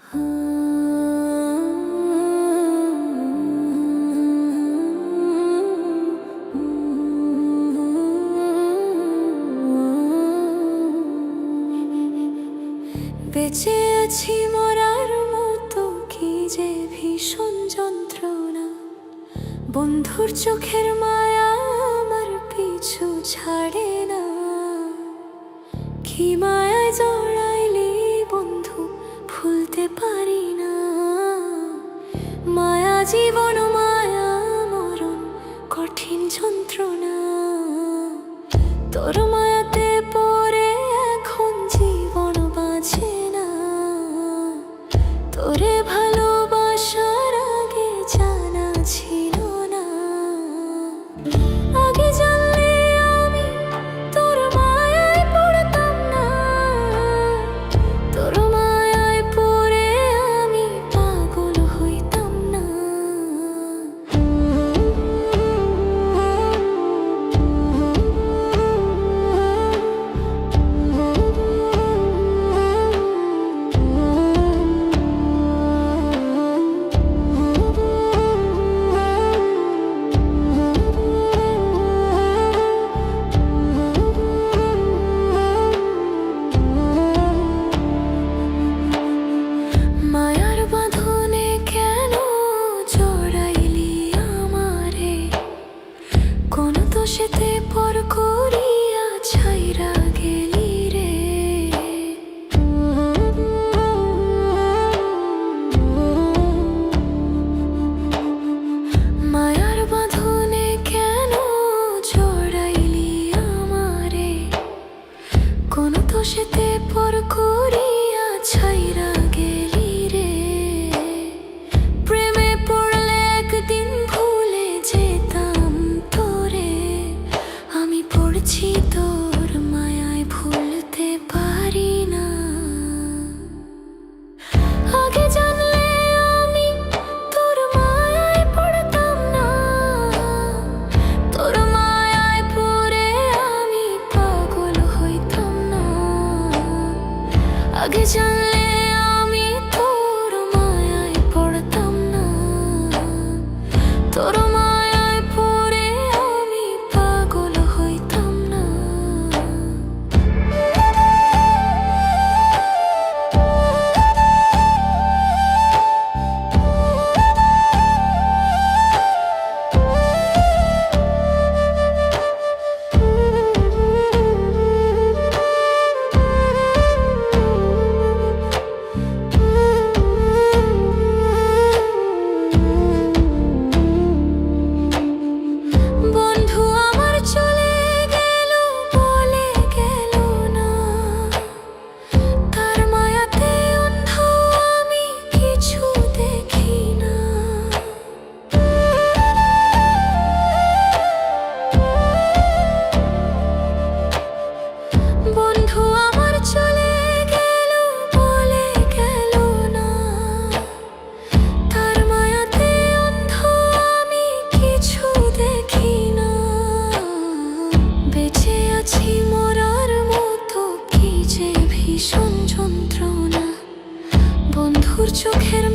বেঁচে আছি মরার মতো, কি যে ভীষণ যন্ত্রণা। বন্ধুর চোখের মায়া আমার পিছু ছাড়ে না। কি মায়ায় জড়াইলি বন্ধু, ভুলতে পারি না। মায়া জীবন, মায়া মরণ, কঠিন যন্ত্রণা। তোর মায়াতে পড়ে এখন জীবন বাঁচে না। তোরে ভালোবাসার আগে জানা ছিল না। আগে জানলে আমি তোর মায়ায় পড়তাম না। তোর মায়ায় পড়ে আমি পাগল হইতাম না। মায়ার বাঁধনে কেন জড়াইলি আমারে? কোন দোষেতে পর করিয়া ছাইরা গেলি রে। মায়ার বাঁধনে কেন জড়াইলি আমারে? কোন দোষেতে পর করিয়া ছাইরা গেলি রে। প্রেমে পড়লে একদিন ভুলে যেতাম তোরে। আমি পড়ছি তোর মায়ায়, ভুলতে পারি না। আগে জানলে আমি তোর মায়ায় পড়তাম না। তোর মায়ায় পড়ে আমি পাগল হইতাম না। আগে জানলে আমি তোর মায়ায় পড়তাম না। তোর মায়ায় পড়ে আমি পাগল হইতাম না। বন্ধু আমার চলে গেল, বলে গেল না। তার মায়াতে অন্ধ আমি, কিছু দেখি না। বন্ধু আমার চলে গেল, বলে গেল না। তার মায়াতে অন্ধ আমি, কিছু দেখি না। বেঁচে আছি মরার মতো, কি যে ভীষণ যন্ত্রণা। বন্ধুর চোখের